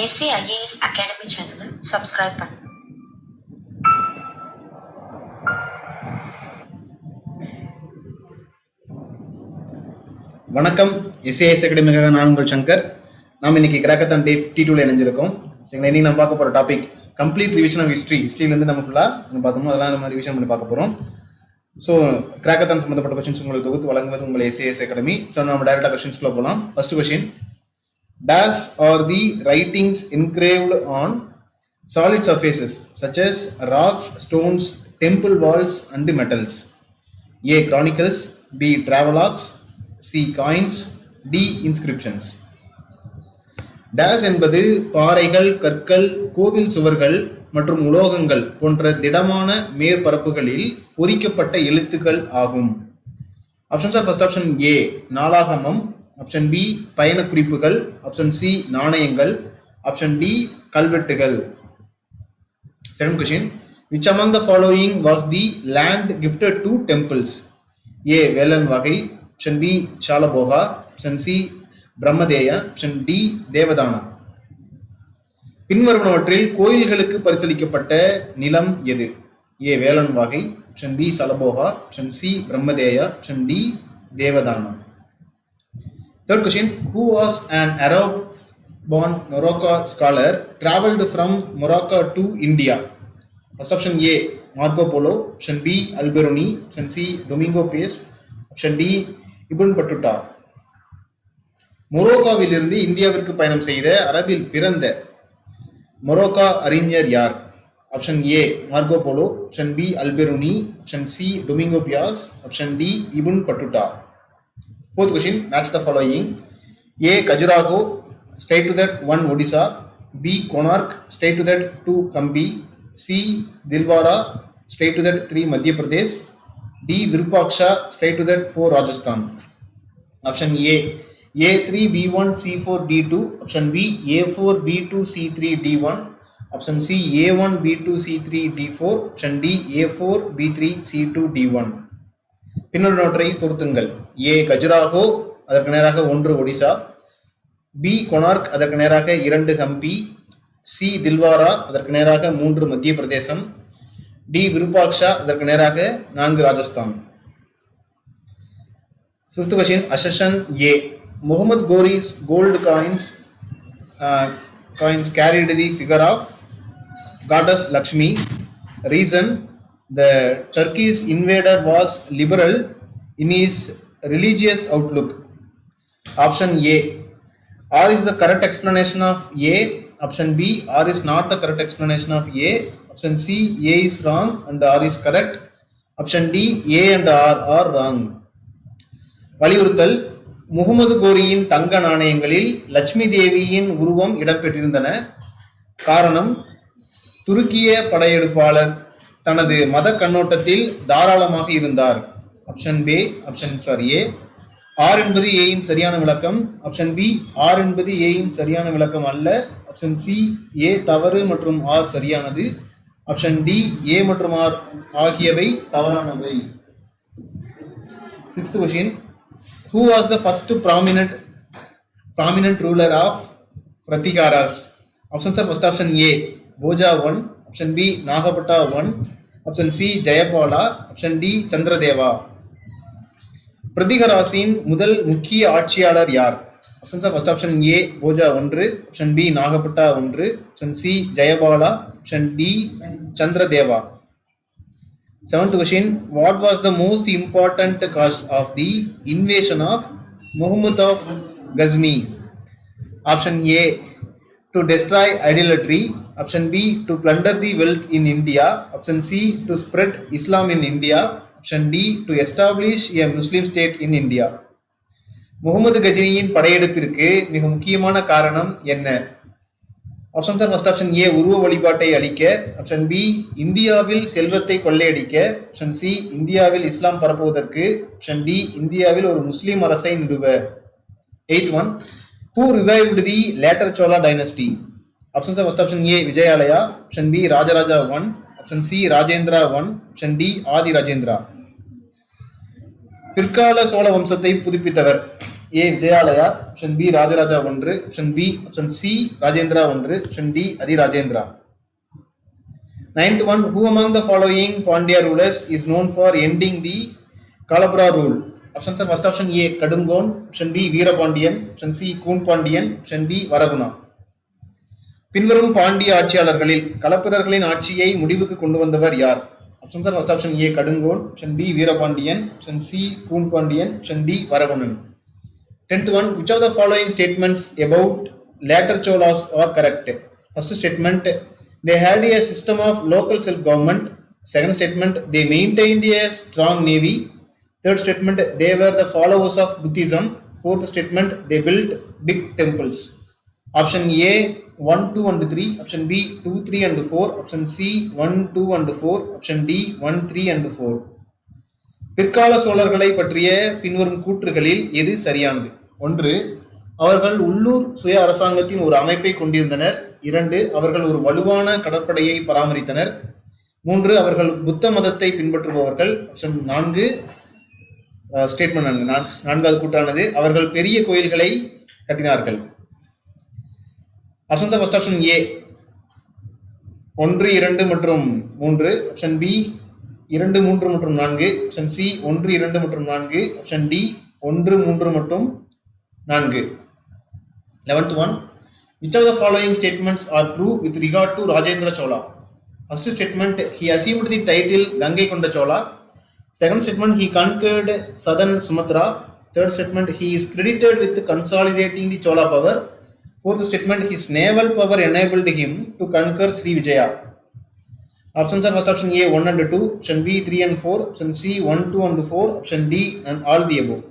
SAIAS Academy channel subscribe பண்ணுங்க. வணக்கம். SAIS அகாடமிக்காக நான் உங்கள் சங்கர். நாம் இன்னைக்கு கிராக்கத்தான் டே 52ல இணைஞ்சிருக்கோம். சரிங்களா, இன்னைக்கு நம்ம பார்க்க போகிற டாபிக் கம்ப்ளீட் ரிவிஷன் ஆஃப் ஹிஸ்ட்ரியிலேருந்து நம்ம ஃபுல்லாக பார்க்கணும். அதெல்லாம் இந்த மாதிரி ரிவிஷன் பண்ணி பார்க்க போகிறோம். ஸோ கிராக்கத்தான் சம்மந்தப்பட்ட கொஸ்டின்ஸ் உங்களுக்கு தொகுத்து வழங்குவது உங்கள் SAIS அகாடமி. ஸோ நம்ம டைரக்டாக கொஸ்டின்ஸ்குள்ள போகலாம். First question, dash are the writings engraved on solid surfaces such as rocks, stones, temple walls and metals? A. Chronicles, B. Travelogues, C. Coins, D. Inscriptions. Dash என்பது பாறைகள், கற்கள், கோவில் சுவர்கள் மற்றும் உலோகங்கள் போன்ற திடமான மேற்பரப்புகளில் பொறிக்கப்பட்ட எழுத்துக்கள் ஆகும். ஆப்ஷன்ஸ் ஆர் ஃபர்ஸ்ட் ஆப்ஷன் ஏ நாளாகமம், ஆப்ஷன் பி பயண குறிப்புகள், ஆப்ஷன் சி நாணயங்கள், ஆப்ஷன் டி கல்வெட்டுகள். Second question, which among the following was the land gifted to temples? A. Vellan vagai, option B Salabhoga, option C Brahmadeya, option D Devadana. பின்வருவனவற்றில் கோயில்களுக்கு பரிசீலிக்கப்பட்ட நிலம் எது? A Vellan vagai, option B Salabhoga, option C Brahmadeya, option D Devadana. Third question, who was an Arab-born Morocco scholar traveled from Morocco to India? First option A, Marco Polo, option B, Al-Biruni, option C, Domingo Pais, option D, Ibn Battuta. மொரோக்காவிலிருந்து இந்தியாவிற்கு பயணம் செய்த அரபில் பிறந்த Morocco அறிஞர் யார்? Option A Marco Polo, option B Alberuni, option C Domingo Paes, option D Ibn Battuta. Fourth question, match the following. A. Khajuraho, straight to that 1 Odisha. B. Konark, straight to that 2 Hampi. C. Dilwara, straight to that 3 Madhya Pradesh. D. Virupaksha, straight to that 4 Rajasthan. Option A. A3 B1 C4 D2. Option B. A4 B2 C3 D1. Option C. A1 B2 C3 D4. Option D. A4 B3 C2 D1. பின்வருவனவற்றை பொருத்துங்கள். ஏ கஜுராஹோ, அதற்கு நேராக 1 Odisha. B Konark, அதற்கு நேராக 2 Hampi. C Dilwara, அதற்கு நேராக 3 மத்திய பிரதேசம். D Virupaksha, அதற்கு நேராக 4 Rajasthan. Fifth question, assertion A Muhammad Ghori's gold coins carried the figure of goddess Lakshmi. Reason, the Turkish invader was liberal in his religious outlook. Option A, R is the correct explanation of A. Option B, R is not the correct explanation of A. Option C, A is wrong and R is correct. Option D, A and R are wrong. வலியுறுத்தல், முகமது கோரியின் தங்க நாணயங்களில் லட்சுமி தேவியின் உருவம் இடம்பெற்றிருந்தன. காரணம், துருக்கிய படையெடுப்பாளர் தனது மத கண்ணோட்டத்தில் தாராளமாக இருந்தார். ஆப்ஷன் பி, ஏ. ஆர் என்பது ஏயின் சரியான விளக்கம். ஆப்ஷன் பி, ஆர் என்பது ஏயின் சரியான விளக்கம் அல்ல. ஆப்ஷன் சி, ஏ தவறு மற்றும் ஆர் சரியானது. ஆப்ஷன் டி, ஏ மற்றும் ஆர் ஆகியவை தவறானவை. Sixth question, who was the first prominent ruler of Pratikaras? Options are first option A, Bhoja 1, option B, Nagapata 1, option C, Jayapala, option D, Chandradeva. பிரதிகராசின் முதல் முக்கிய ஆட்சியாளர் யார்? Options are first option A Bhoja 1, option B Nagabhata 1, option C Jayapala, option D Chandradeva. Seventh question, what was the most important cause of the invasion of Muhammad of Ghazni? Option A to destroy idolatry, option B to plunder the wealth in India, option C to spread Islam in India, option D to establish a Muslim state in India. Mohammed கஜினியின் படையெடுப்பிற்கு மிக முக்கியமான காரணம் என்ன? Options are first option ஏ உருவ வழிபாட்டை அளிக்க, option B இந்தியாவில் செல்வத்தை கொள்ளையடிக்க, ஆப்ஷன் சி இந்தியாவில் இஸ்லாம் பரப்புவதற்கு, ஆப்ஷன் டி இந்தியாவில் ஒரு முஸ்லிம் அரசை நிறுவ. Eighth one, who revived the later Chola dynasty? Options are first option A Vijayalaya, option B Rajaraja 1, option C Rajendra 1, option D Adi Rajendra. பிற்கால சோழ வம்சத்தை புதுப்பித்தவர். A Vijayalaya, option B Rajaraja ஒன்று, ஆப்ஷன் சி ராஜேந்திரா ஒன்று, option D Adhirajendra. 9th one, who among the following Pandya rulers is known for ending the Kalabra rule? Options are first option A Kadungon, option B Veerapandiyan, option C Koon Pandiyan, option D Varaguna. பின்வரும் பாண்டிய ஆட்சியாளர்களில் களப்பிரர்களின் ஆட்சியை முடிவுக்கு கொண்டு வந்தவர் யார்? Options are first option A Kadungon, option B Veerapandiyan, option C Koon Pandiyan, option D Varagunan. 10th one, which of the following statements about later Cholas are correct? First statement, they had a system of local self-government. Second statement, they maintained a strong navy. Third statement, they were the followers of Buddhism. Fourth statement, they built big temples. Option A 1, 2 and 3, option B 2, 3 and 4, option C 1, 2 and 4, option D 1, 3 and 4. பிற்கால சோழர்களை பற்றிய பின்வரும் கூற்றுகளில் எது சரியானது? 1, அவர்கள் உள்ளூர் சுய அரசாங்கத்தின் ஒரு அமைப்பை கொண்டிருந்தனர். 2, அவர்கள் ஒரு வலுவான கடற்படையை பராமரித்தனர். 3, அவர்கள் புத்த மதத்தை பின்பற்றுபவர்கள். ஆப்ஷன் 4 ஸ்டேட்மெண்ட் 4வது கூற்றானது அவர்கள் பெரிய கோயில்களை கட்டினார்கள். ஆப்ஷன்ஸ் ஃபர்ஸ்ட் ஆப்ஷன் ஏ 1, 2 மற்றும் 3, ஆப்ஷன் பி 2, 3 மற்றும் 4, ஆப்ஷன் சி 1, 2 மற்றும் 4, ஆப்ஷன் டி 1, 3 மற்றும் 4. 11th one, which of the following statements are true with regard to Rajendra Chola? First statement, he assumed the title Gangai Konda Chola. Second statement, he conquered southern Sumatra. Third statement, he is credited with consolidating the Chola power. Fourth statement, his naval power enabled him to conquer Sri Vijaya. Options are first option A 1 and 2, option B 3 and 4, option C 1, 2 and 4, option D and all the above.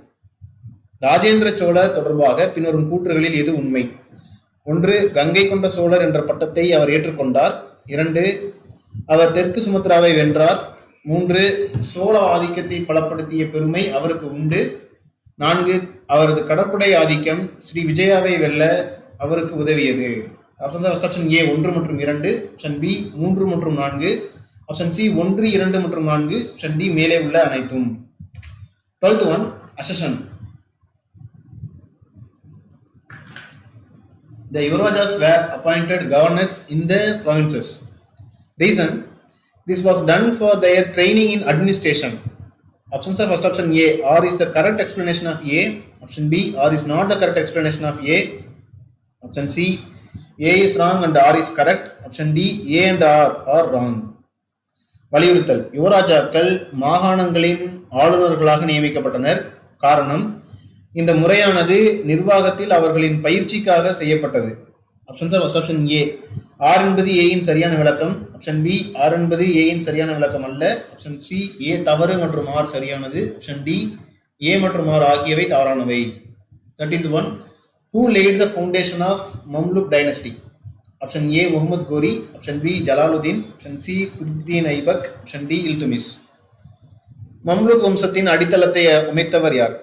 Rajendra சோழர் தொடர்பாக பின்வரும் கூற்றுகளில் எது உண்மை? 1, கங்கை கொண்ட சோழர் என்ற பட்டத்தை அவர் ஏற்றுக்கொண்டார். 2, அவர் தெற்கு சுமத்ராவை வென்றார். 3, சோழ ஆதிக்கத்தை பலப்படுத்திய பெருமை அவருக்கு உண்டு. 4, அவரது கடற்படை ஆதிக்கம் ஸ்ரீ விஜயாவை வெல்ல அவருக்கு உதவியது. ஆப்ஷன் ஏ 1 மற்றும் 2, ஆப்ஷன் பி 3 மற்றும் 4, ஆப்ஷன் சி 1, 2 மற்றும் 4, ஆப்ஷன் டி மேலே உள்ள அனைத்தும். 12th one, accession. The Yuvarajas were appointed governors in the provinces. Reason, this was done for their training in administration. Options are first option A, R is the correct explanation of A. Option B, R is not the correct explanation of A. Option C, A is wrong and R is correct. Option D, A and R are wrong. வலியுறுத்தல், யுவராஜாக்கள் மாகாணங்களின் ஆளுநர்களாக நியமிக்கப்பட்டனர். காரணம், இந்த முறையானது நிர்வாகத்தில் அவர்களின் பயிற்சிக்காக செய்யப்பட்டது. Option A R என்பது ஏயின் சரியான விளக்கம். ஆப்ஷன் பி ஆர் என்பது ஏயின் சரியான விளக்கம் அல்ல. ஆப்ஷன் சி ஏ தவறு மற்றும் ஆர் சரியானது. ஆப்ஷன் டி ஏ மற்றும் ஆர் ஆகியவை தவறானவை. 13th one, who laid the foundation of Mamluk dynasty? Option A Muhammad Ghori, option B Jalaluddin, option C Qutbuddin Aibak, option D Iltutmish. Mamluk வம்சத்தின் அடித்தளத்தை அமைத்தவர் யார்?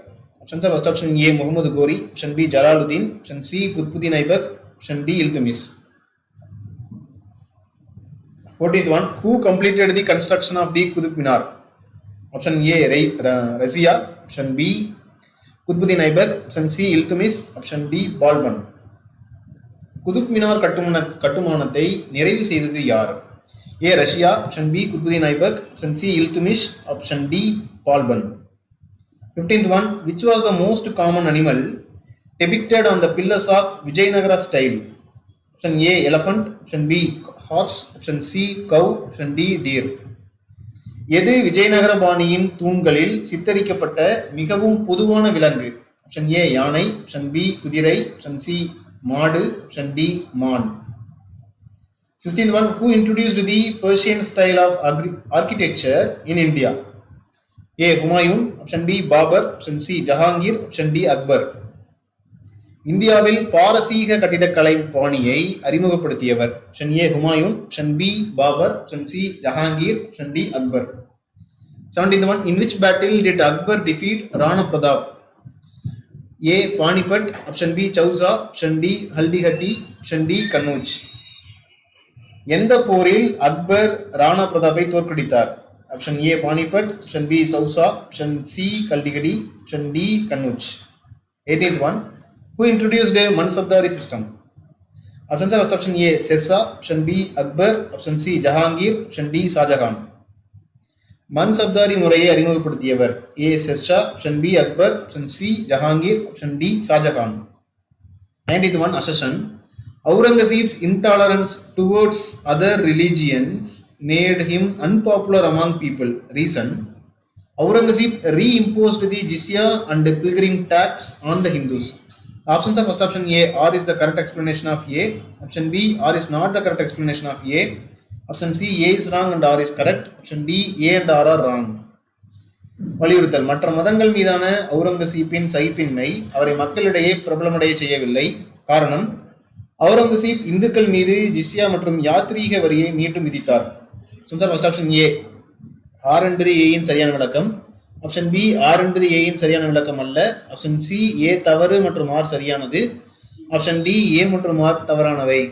Options are first option A Muhammad Ghori, option B Jalaluddin, option C Qutbuddin Aibak, option D Iltutmish. 14th one, who completed the construction of the Qutub Minar? Option A Razia, option B Qutbuddin Aibak, option C Iltutmish, option D Balban. Qutub Minar கட்டுமானத்தை நிறைவு செய்தது யார்? A Razia, option B Qutbuddin Aibak, option C Iltutmish, option D Balban. 15th one, which was the most common animal depicted on the pillars of Vijayanagara style? Option A elephant, option B horse, option C cow, option D deer. எது விஜயநகர பாணியின் தூண்களில் சித்தரிக்கப்பட்ட மிகவும் பொதுவான விலங்கு? Option A யானை, option B குதிரை, option C மாடு, option D மான். 16th one, who introduced the Persian style of architecture in India? A Humayun, option B Babur, option C Jahangir, option D Akbar. இந்தியாவில் பாரசீக கட்டிடக்கலை பாணியை அறிமுகப்படுத்தியவர்? Option A Humayun, option B Babur, option C Jahangir, option D Akbar. 17th one, in which battle did Akbar defeat Rana Pratap? A Panipat, option B Chausa, option D Haldighati, option D Kannauj. எந்த போரில் அக்பர் ராணா பிரதாப்பை தோற்கடித்தார்? Option A Panipat, option B Chausa, option C கல்டிகடி, option D Kannauj. 18th one, who introduced a Mansabdari system? Options are first option A Sirsa, option B Akbar, option C Jahangir, option D Shahjahan. Mansabdari முறையை அறிமுகப்படுத்தியவர் A Sher Shah, option B Akbar, option C Jahangir, option D Shahjahan. 19th one accession. Aurangzeb's intolerance towards other religions made him unpopular among people. Reason: Aurangzeb reimposed the jizya and the pilgrim tax on the Hindus. Options are first option A, R is the correct explanation of A. Option B, R is not the correct explanation of A. Option C, A is wrong and R is correct. Option D, A and R are wrong. வலியுறுத்தல். மற்ற மதங்கள் மீதான அவுரங்கசீப்பின் சகிப்பின்மை அவரை மக்களிடையே பிரபலமடைய செய்யவில்லை. காரணம், அவுரங்கசீப் இந்துக்கள் மீது ஜிஸ்யா மற்றும் யாத்ரீக வரியை மீண்டும் விதித்தார். ஃபர்ஸ்ட் ஆப்ஷன் ஏ, ஆர் என்பது ஏயின் சரியான விளக்கம். ஆப்ஷன் பி, ஆர் என்பது ஏயின் சரியான விளக்கம் அல்ல. ஆப்ஷன் சி, ஏ தவறு மற்றும் ஆர் சரியானது. ஆப்ஷன் டி, ஏ மற்றும் ஆர் தவறானவை.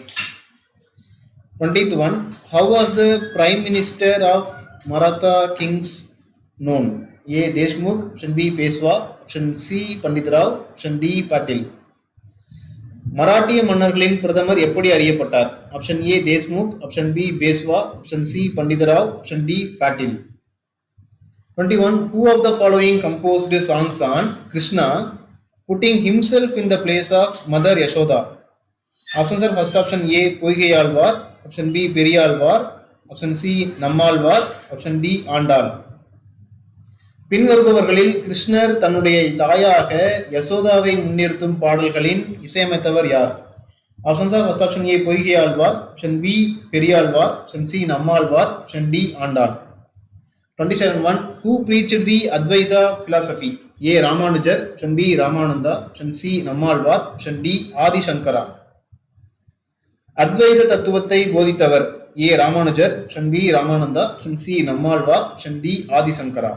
20th one, how was the prime minister of Maratha kings known? A Deshmukh, option B Peshwa, option C Pandit Rao, option D Patil. மராட்டிய மன்னர்களின் பிரதமர் எப்படி அறியப்பட்டார்? Option A Deshmukh, option B Peshwa, option C Panditrao, option D Patil. 21, who of the following composed songs on Krishna putting himself in the place of Mother Yashoda? Options are first option A Poigai Azhwar, option B Periyazhwar, option C Nammazhwar, option D Andal. பின்வருபவர்களில் கிருஷ்ணர் தன்னுடைய தாயாக யசோதாவை முன்னிறுத்தும் பாடல்களின் இசையமைத்தவர் யார்? Options are first option A Poigai Azhwar, option B Periyazhwar, option C Nammazhwar, option D Andal. 27 who preached the Advaita philosophy? A Ramanujar, option B Ramananda, option C Nammazhwar, option D Adi Shankara. அத்வைத தத்துவத்தை போதித்தவர் A Ramanujar, option B Ramananda, option C Nammazhwar, option D Adi Shankara.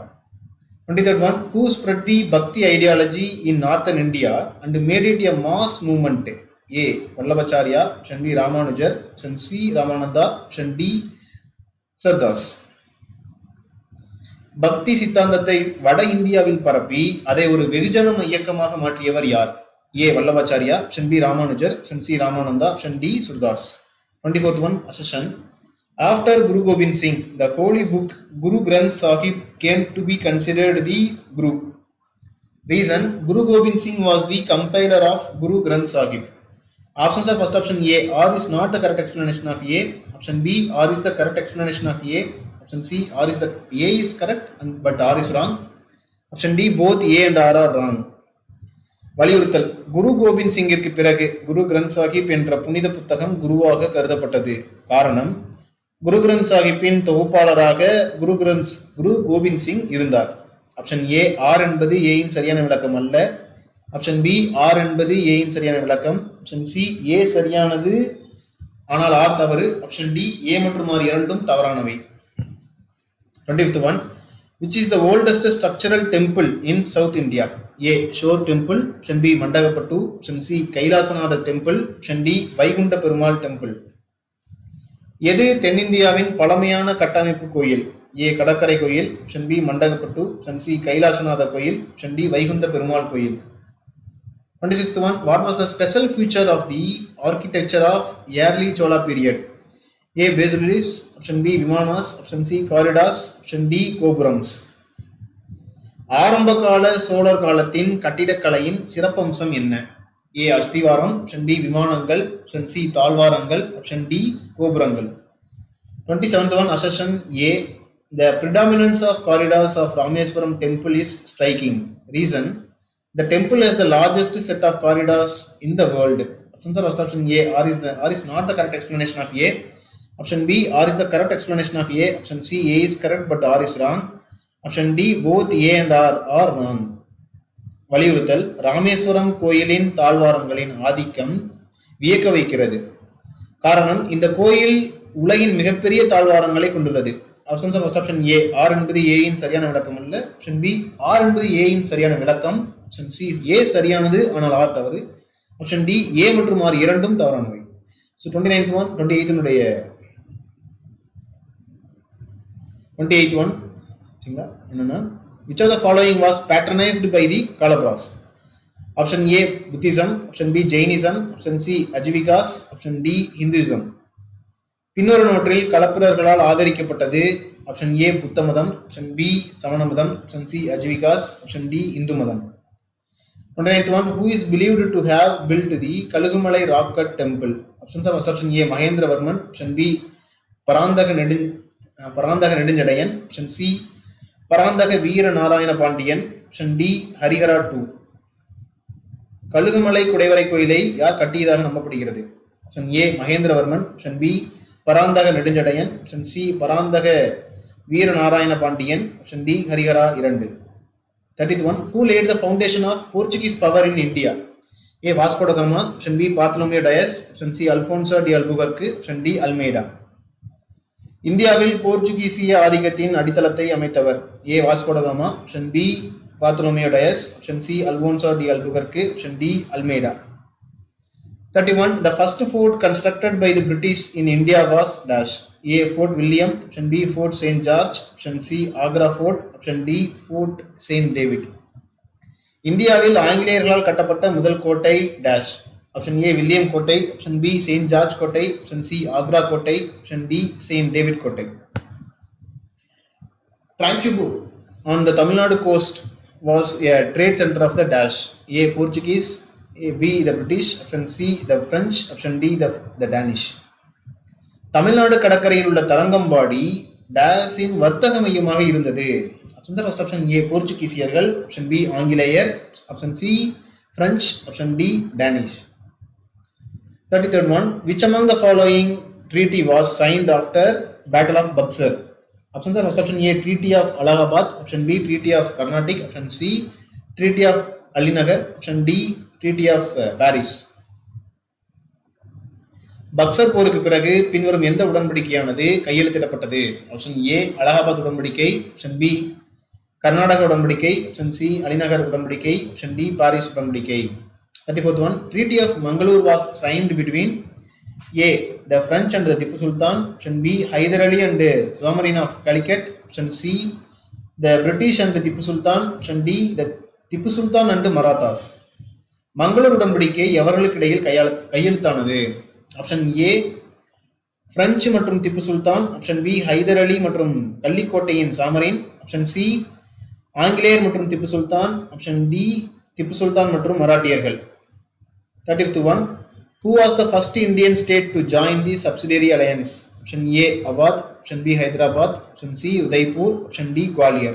23rd one, who spread the Bhakti ideology in northern India and made it a mass movement? A Vallabhacharya, option B Ramanujar, option C Ramananda, option D Sardas. பக்தி சித்தாந்தத்தை வட இந்தியாவில் பரப்பி அதை ஒரு வெகுஜன இயக்கமாக மாற்றியவர் யார்? A Vallabhacharya, option B Ramanujar, option C Ramananda, option D Surdas. 24th one, accession. After Guru Gobind Singh, the holy book Guru Granth Sahib came to be considered the Guru. Reason: Guru Gobind Singh was the compiler of Guru Granth Sahib. Options are first option A, R is not the correct explanation of A. Option B, R is the correct explanation of A. Option C, A is correct but R is wrong. Option D, both A and R are wrong. வலியுறுத்தல். குரு கோபிந்த் சிங்கிற்கு பிறகு குரு கிரந்த் சாஹிப் என்ற புனித புத்தகம் குருவாக கருதப்பட்டது. காரணம், குரு கிரந்த் சாஹிப்பின் தொகுப்பாளராக குரு கோபிந்த் சிங் இருந்தார். ஆப்ஷன் ஏ, ஆர் என்பது ஏயின் சரியான விளக்கம் அல்ல. ஆப்ஷன் பி, ஆர் என்பது ஏயின் சரியான விளக்கம். ஆப்ஷன் சி, ஏ சரியானது ஆனால் ஆர் தவறு. ஆப்ஷன் டி, ஏ மற்றும் ஆர் இரண்டும் தவறானவை. 25th one, which is the oldest structural temple in South India? A Shore Temple, option B Mandagapattu, option C Kailasanatha Temple, option D Vaikunta Perumal temple. எது தென்னிந்தியாவின் பழமையான கட்டமைப்பு கோயில்? ஏ கடற்கரை கோயில், option B Mandagapattu, option C Kailasanathar கோயில், ஆப்ஷன் டி வைகுந்த பெருமாள் கோயில். 26th one, what was the special feature of the architecture of early Chola period? A bas reliefs, option B vimanas, option C corridors, option D கோபுரம்ஸ். ஆரம்ப கால சோழர் காலத்தின் கட்டிடக்கலையின் சிறப்பம்சம் என்ன? ஏ அஸ்திவாரம், option B விமானங்கள், ஆப்ஷன் சி தாழ்வாரங்கள், ஆப்ஷன் டி கோபுரங்கள். 27th one, accession. A the predominance of corridors of Rameswaram temple is striking. Reason: the temple has the largest set of corridors in the world. Options are option A, R is not the correct explanation of A. Option B, R is the correct explanation of A. Option C, A is correct but R is wrong. Option D, both A and R are wrong. வலியுறுத்தல். ராமேஸ்வரம் கோயிலின் தாழ்வாரங்களின் ஆதிக்கம் வியக்க வைக்கிறது. காரணம், இந்த கோயில் உலகின் மிகப்பெரிய தாழ்வாரங்களை கொண்டுள்ளது. Options are first option A, R என்பது ஏயின் சரியான விளக்கம் அல்ல. ஆப்ஷன் பி, ஆர் என்பது ஏயின் சரியான விளக்கம். ஆப்ஷன் சி, ஏ சரியானது ஆனால் ஆர் தவறு. ஆப்ஷன் டி, ஏ மற்றும் ஆர் இரண்டும் தவறானவை. So 29th one, 28th one என்னன்னா, which of the following was patronized by the Kalabras? Option A Buddhism, option B Jainism, option C Ajivikas, option D Hinduism. பின்னொரு நோற்றில் கலப்பிரர்களால் ஆதரிக்கப்பட்டது. Option A புத்த மதம், option B சமண மதம், option C Ajivikas, option D இந்து மதம். 29th one, who is believed to have built the Kalugumalai rock cut temple? Options are first option A Mahendravarman, option B Parandaka Nedunjadayan, option C Parandaka Veera Narayana Pandiyan, option D Harihara II. Kazhugumalai குடைவரை கோயிலை யார் கட்டியதாக நம்பப்படுகிறது? Option A Mahendravarman, option B Paranthaka Nedunjadaiyan, option C Paranthaka Veeranarayana Pandiyan, option D Harihara II. 30th one, who laid the foundation of Portuguese power in India? A. Vasco da Gama, option B. Bartolomeu Dias, option C. Alfonso de Albuquerque, option D. Almeida. இந்தியாவில் போர்ச்சுகீசிய ஆதிக்கத்தின் அடித்தளத்தை அமைத்தவர். A Vasco da Gama, option B Bartholomew Dias, option C Alfonso de Albuquerque, option D Almeida. 31. The first fort constructed by the British in India was dash. A. Fort William, option B. Fort St. George, option C. Agra Fort, option D. Fort St. David. இந்தியாவில் ஆங்கிலேயர்களால் கட்டப்பட்ட முதல் கோட்டை dash. Option A William கோட்டை, option B Saint George கோட்டை, option C Agra கோட்டை, option D Saint David கோட்டை. Tranquebar on the Tamil Nadu coast was a trade center of the dash. A. Portuguese, A. B. the British, option C. the French, option D. the Danish. Tamil Nadu கடற்கரையில் உள்ள தரங்கம்பாடி டேஸின் வர்த்தக மையமாக இருந்தது. Option A போர்ச்சுகீசியர்கள், option B ஆங்கிலேயர், option C French, option D Danish. 33rd one, which among the following treaty was signed after Battle of Buxar? Options are option A Treaty of Allahabad, option B Treaty of Carnatic, option C Treaty of Alinagar, option D Treaty of Paris. Buxar போருக்கு பிறகு பின்வரும் எந்த உடன்படிக்கையானது கையெழுத்திடப்பட்டது? Option A Allahabad உடன்படிக்கை, option B Karnataka உடன்படிக்கை, option C Alinagar உடன்படிக்கை, option D Paris உடன்படிக்கை. 34th one, Treaty of Mangalore was signed between A. the French and the Tipu Sultan, option B. Hyder Ali and Zamarin of Calicut, option C. the British and the Tipu Sultan, option D. the Tipu Sultan and Marathas. Mangalore உடன்படிக்கை எவர்களுக்கு இடையில் கையெழுத்தானது? Option A French மற்றும் Tipu Sultan, option B Hyder அலி மற்றும் கள்ளிக்கோட்டையின் Zamorin, option C ஆங்கிலேயர் மற்றும் Tipu Sultan, option D Tipu Sultan மற்றும் மராட்டியர்கள். 35th one, who was the first Indian state to join the subsidiary alliance? Option A Awadh, option B Hyderabad, option C Udaipur, option D Gwalior.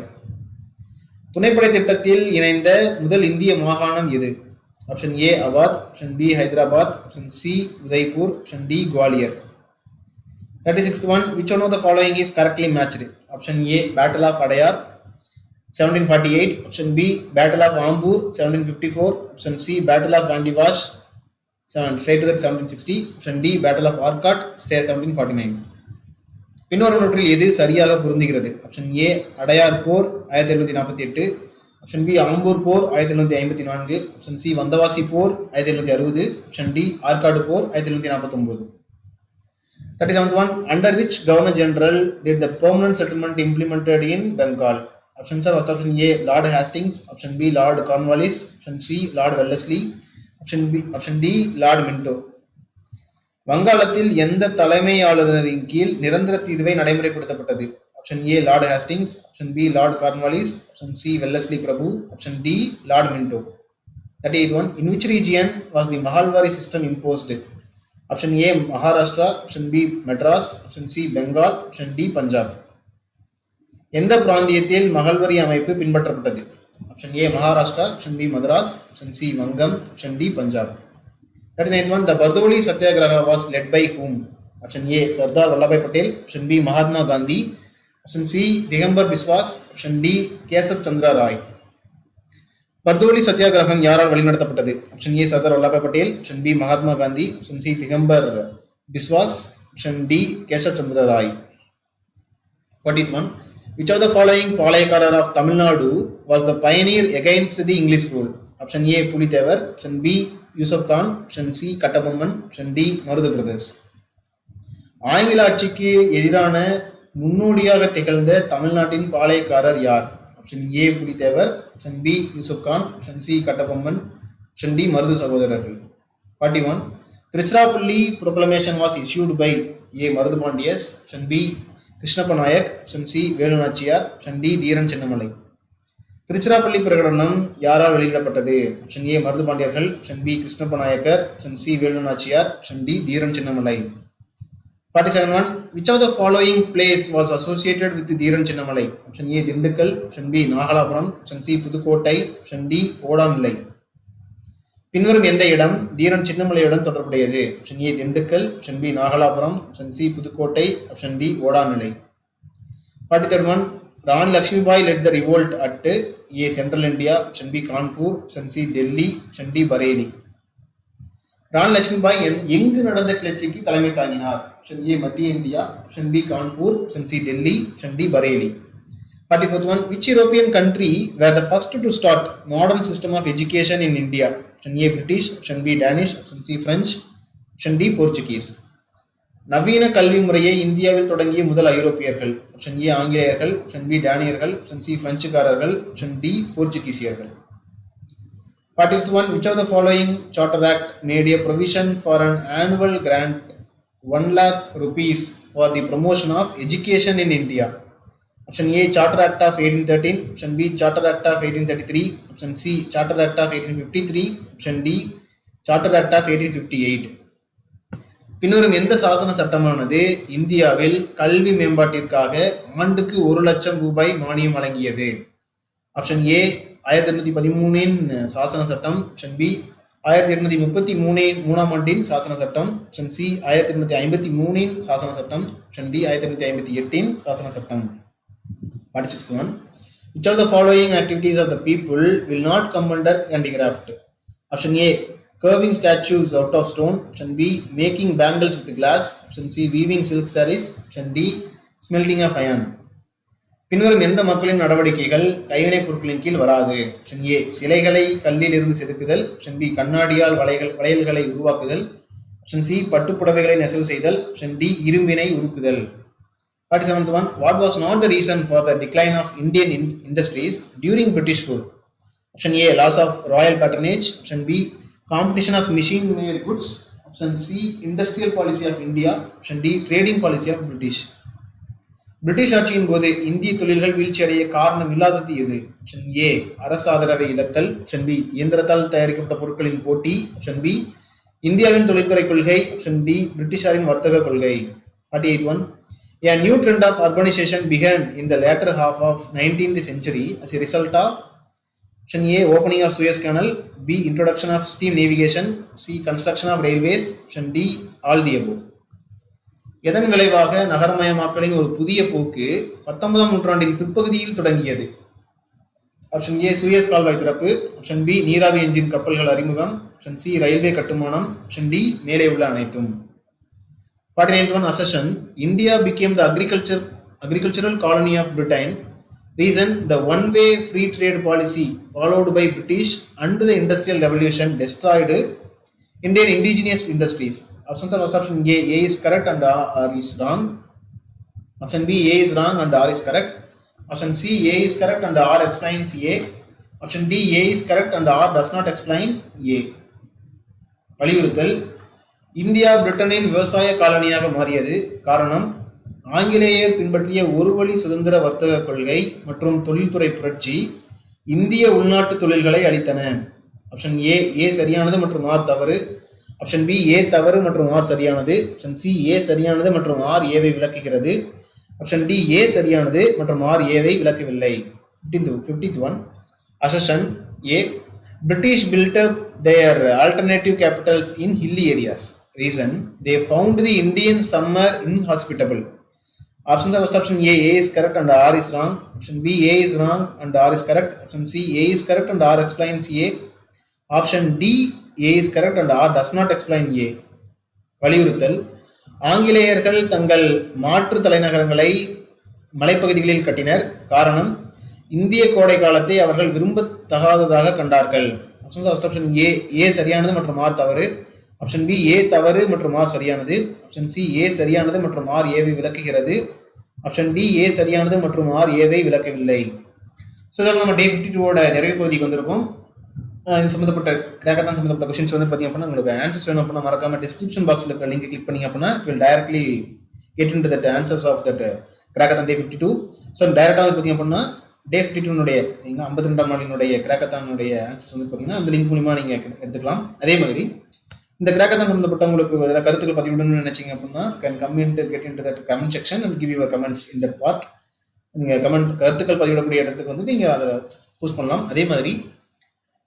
துணைப்படை திட்டத்தில் இணைந்த முதல் இந்திய மாகாணம் எது? Option A Awadh, option B Hyderabad, option C Udaipur, option D Gwalior. 36th one, which one of the following is correctly matched? Option A battle of Adyar 1748, option B battle of Ambur 1754, option C battle of Wandiwash straight to that 1760, option D battle of Arcot 1749. பின்னொரு நூற்றில் எது சரியாக பொருந்துகிறது? Option A Adyar போர் 1748, option B Ambur போர் 1754, option C Vandavasi போர் 1760, option D Arcot போர் 1749. 37th one, under which Governor General did the permanent settlement implemented in Bengal? Options are first option A Lord Hastings, option B Lord Cornwallis, option C Lord Wellesley, option D Lord Minto. வங்காளத்தில் எந்த தலைமையாளரின் கீழ் நிரந்தர தீர்வை நடைமுறைப்படுத்தப்பட்டது? Option A lord Hastings, option B lord Cornwallis, option C Wellesley பிரபு, option D lord Minto. 38th one, in which region was the Mahalwari system imposed? Option A Maharashtra, option B Madras, option C Bengal, option D Punjab. எந்த பிராந்தியத்தில் மகள்வரி அமைப்பு பின்பற்றப்பட்டது? Option A Maharashtra, option B Madras, option C Vangam, option D Punjab. 39th one, the Bardoli Satyagraha was led by whom? Option A Sardar Vallabhai Patel, option B Mahatma Gandhi, option C Digambar Biswas, option D Kesav Chandra Rai. Bardoli Satyagraha யாரால் வழிநடத்தப்பட்டது? Option A Sardar Vallabhbhai Patel, option B Mahatma Gandhi, option C Digambar Biswas, option D Keshav Chandra Rai. 40th one, which of the following Palaiyakkarar of Tamil Nadu was the pioneer against the English rule? Option A Pulithevar, option B Yusuf Khan, option C Kattabomman, option D Marudhu brothers. ஆங்கில ஆட்சிக்கு எதிரான முன்னோடியாக திகழ்ந்த தமிழ்நாட்டின் பாளையக்காரர் யார்? Option A Pulithevar, option B Yusuf Khan, option C Kattabomman, option D Marudhu சகோதரர்கள். 41 Tiruchirappalli proclamation was issued by A Marudhu Pandiyas, option B Krishnappa Nayak, option C Velu Nachiyar, option D Dheeran Chinnamalai. Tiruchirappalli பிரகடனம் யாரால் வெளியிடப்பட்டது? ஆப்ஷன் ஏ மருது பாண்டியர்கள், option B Krishnappa Nayakkar, option C Velu Nachiyar, option D Dheeran Chinnamalai. 47 which of the following place was associated with Dheeran Chinnamalai? Option A Dindigul, option B Nagalapuram, option C Pudukkottai, option D Odanilai. பின்வரும் எந்த இடம் தீரன் சின்னமலையுடன் தொடர்புடையது? Option A Dindigul, option B Nagalapuram, option C Pudukkottai, option D Odanilai. 43 Rani Lakshmibai led the revolt at A central India, option B Kanpur, option C Delhi, option D Bareilly. Rani Lakshmibai எங்கு நடந்த கிளர்ச்சிக்கு தலைமை தாங்கினார்? ஆப்ஷன் ஏ மத்திய India, option B Kanpur, option C Delhi, option D Bareilly. 44 which European country were the first to start modern system of education in India? Option A British, option B Danish, option C French, option D Portuguese. நவீன கல்வி முறையை இந்தியாவில் தொடங்கிய முதல் ஐரோப்பியர்கள்? Option A ஆங்கிலேயர்கள், option B டேனியர்கள், option C பிரெஞ்சுக்காரர்கள், ஆப்ஷன் டி போர்ச்சுகீசியர்கள். 41 which of the following charter act made a provision for an annual grant 1 lakh rupees for the promotion of education in India? Option A charter act of 1813, option B charter act of 1833, option C charter act of 1853, option D charter act of 1858. பின்வரும் எந்த சாசன சட்டமானது இந்தியாவில் கல்வி மேம்பாட்டிற்காக ஆண்டுக்கு 1 லட்சம் ரூபாய் மானியம் வழங்கியது? ஆப்ஷன் ஏ 1813 சாசன சட்டம், ஆப்ஷன் பி 1833 ஆண்டின் சாசன சட்டம், ஆப்ஷன் சி 1853 சாசன சட்டம், ஆப்ஷன் டி 1858 சாசன சட்டம். 46 which of the following activities of the people will not come under handicraft? Option A curving statues out of stone, option B making bangles with glass, option C weaving silk sarees, option D smelting of iron. பின்வரும் எந்த மக்களின் நடவடிக்கைகள் கைவினைப் பொருட்களின் கீழ் வராது? Option A சிலைகளை கல்லில் இருந்து செதுக்குதல், ஆப்ஷன் பி கண்ணாடியால் வளையல்களை உருவாக்குதல், ஆப்ஷன் சி பட்டுப்புடவைகளை நெசவு செய்தல், option D இரும்பினை உருக்குதல். 47 what was not the reason for the decline of Indian industries during British rule? Option A loss of royal patronage, option B competition of machine made goods, option C industrial policy of India, option D trading policy of British. British ஆட்சியின் போது இந்திய தொழில்கள் வீழ்ச்சியடைய காரணம் இல்லாதது எது? Option ஏ அரசு ஆதரவை இழத்தல், option B இயந்திரத்தால் தயாரிக்கப்பட்ட பொருட்களின் போட்டி, ஆப்ஷன் பி இந்தியாவின் தொழில்துறை கொள்கை, ஆப்ஷன் டி பிரிட்டிஷாரின் வர்த்தக கொள்கை. 48 A new trend of urbanization began in the latter half of 19th century as a result of option A opening of Suez Canal, B introduction of steam navigation, C construction of railways, option D all the above. எதன் விளைவாக நகரமயமாக்கலின் ஒரு புதிய போக்கு 19ஆம் நூற்றாண்டின் பிற்பகுதியில் தொடங்கியது? Option A Suez கால்வாய் திறப்பு, ஆப்ஷன் பி நீராவி என்ஜின் கப்பல்கள் அறிமுகம், ஆப்ஷன் சி ரயில்வே கட்டுமானம், ஆப்ஷன் டி மேலே உள்ள அனைத்தும். 49 accession India became the agricultural colony of Britain. Reason the one-way free trade policy followed by British and the Industrial Revolution destroyed Indian indigenous industries. Options are option A is correct and R is wrong. Option B A is wrong and R is correct. Option C A is correct and R explains A. Option D A is correct and R does not explain A. வலியுறுத்தல் India பிரிட்டனின் விவசாய காலனியாக மாறியது காரணம் ஆங்கிலேயர் பின்பற்றிய ஒரு வழி சுதந்திர வர்த்தக கொள்கை மற்றும் தொழில்துறை புரட்சி இந்திய உள்நாட்டு தொழில்களை அளித்தன. ஆப்ஷன் ஏ சரியானது மற்றும் ஆர் தவறு, ஆப்ஷன் பி ஏ தவறு மற்றும் ஆர் சரியானது, ஆப்ஷன் சி ஏ சரியானது மற்றும் ஆர் ஏவை விளக்குகிறது, ஆப்ஷன் டி ஏ சரியானது மற்றும் ஆர் ஏவை விளக்கவில்லை. 51 Accession A British built up their alternative capitals in hilly areas. Reason they found the Indian summer inhospitable. Options are option A is correct and R is wrong, option B A is wrong and R is correct, option C A is correct and R explains A, option D A is correct and R does not explain A. வலியுறுத்தல் ஆங்கிலேயர்கள் தங்கள் மாற்று தலைநகரங்களை மலைப்பகுதிகளில் கட்டினர் காரணம் இந்திய கோடை காலத்தை அவர்கள் விரும்பத்தகாததாக கண்டார்கள். ஆப்ஷன் ஏ சரியானது மற்றும் ஆர் தவறு, ஆப்ஷன் பி ஏ தவறு மற்றும் ஆர் சரியானது, ஆப்ஷன் சி ஏ சரியானது மற்றும் ஆர் ஏவை விளக்குகிறது, ஆப்ஷன் டி ஏ சரியானது மற்றும் ஆர் ஏவை விளக்கவில்லை. ஸோ இதில் நம்ம டே 52 நிறைவு பகுதிக்கு வந்திருக்கோம். இது சம்மந்தப்பட்ட கிராக்கத்தான் சம்மந்தப்பட்ட கொஸ்டின்ஸ் வந்து பார்த்தீங்க அப்படின்னா உங்களுக்கு ஆன்சர்ஸ் வேணும் அப்படின்னா மறக்காம டிஸ்கிரிப்ஷன் பாக்ஸில் இருக்கிற லிங்க் கிளிக் பண்ணீங்க அப்படின்னா it will directly get in to that answers of that crackathon day 52. So டேரெக்டாக வந்து பார்த்தீங்க அப்படின்னா டே 52 சரிங்களா 52ஆம் நாளினுடைய கிராக்கத்தானுடைய ஆன்சர்ஸ் வந்து பார்த்தீங்கன்னா அந்த லிங்க் மூலிமா நீங்கள் எடுத்துக்கலாம். அதே மாதிரி இந்த கிராக்கத்தான் சம்மந்தப்பட்ட உங்களுக்கு வேறு கருத்துக்கள் பதிவிடணும்னு நினைச்சிங்க அப்படின்னா can comment get in to that comment section and give your comments in that part. நீங்கள் கருத்துக்கள் பதிவிடக்கூடிய இடத்துக்கு வந்து நீங்கள் அதை போஸ்ட் பண்ணலாம். அதே மாதிரி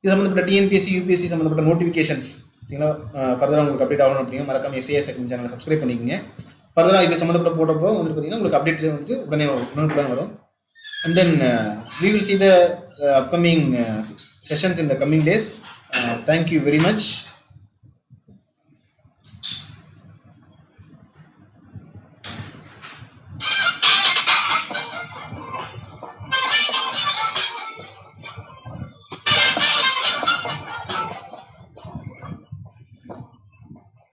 இது சம்மந்தப்பட்ட டிஎன்பிஎஸ்சி யூபிஎஸ்சி சம்மந்தப்பட்ட நோட்டிஃபிகேஷன்ஸ் சரிங்களா ஃபர்தராக உங்களுக்கு அப்டேட் ஆகணும் அப்படிங்க மறக்காம எஸ்ஏஎஸ் சேனலை சப்ஸ்கிரைப் பண்ணிக்கோங்க. ஃபர்தராக இது சம்மந்தப்பட்ட போட்டப்போ வந்து பார்த்தீங்கன்னா உங்களுக்கு அப்டேட் வந்து உடனே வரும். And then we will see the upcoming sessions in the coming days. Thank you very much.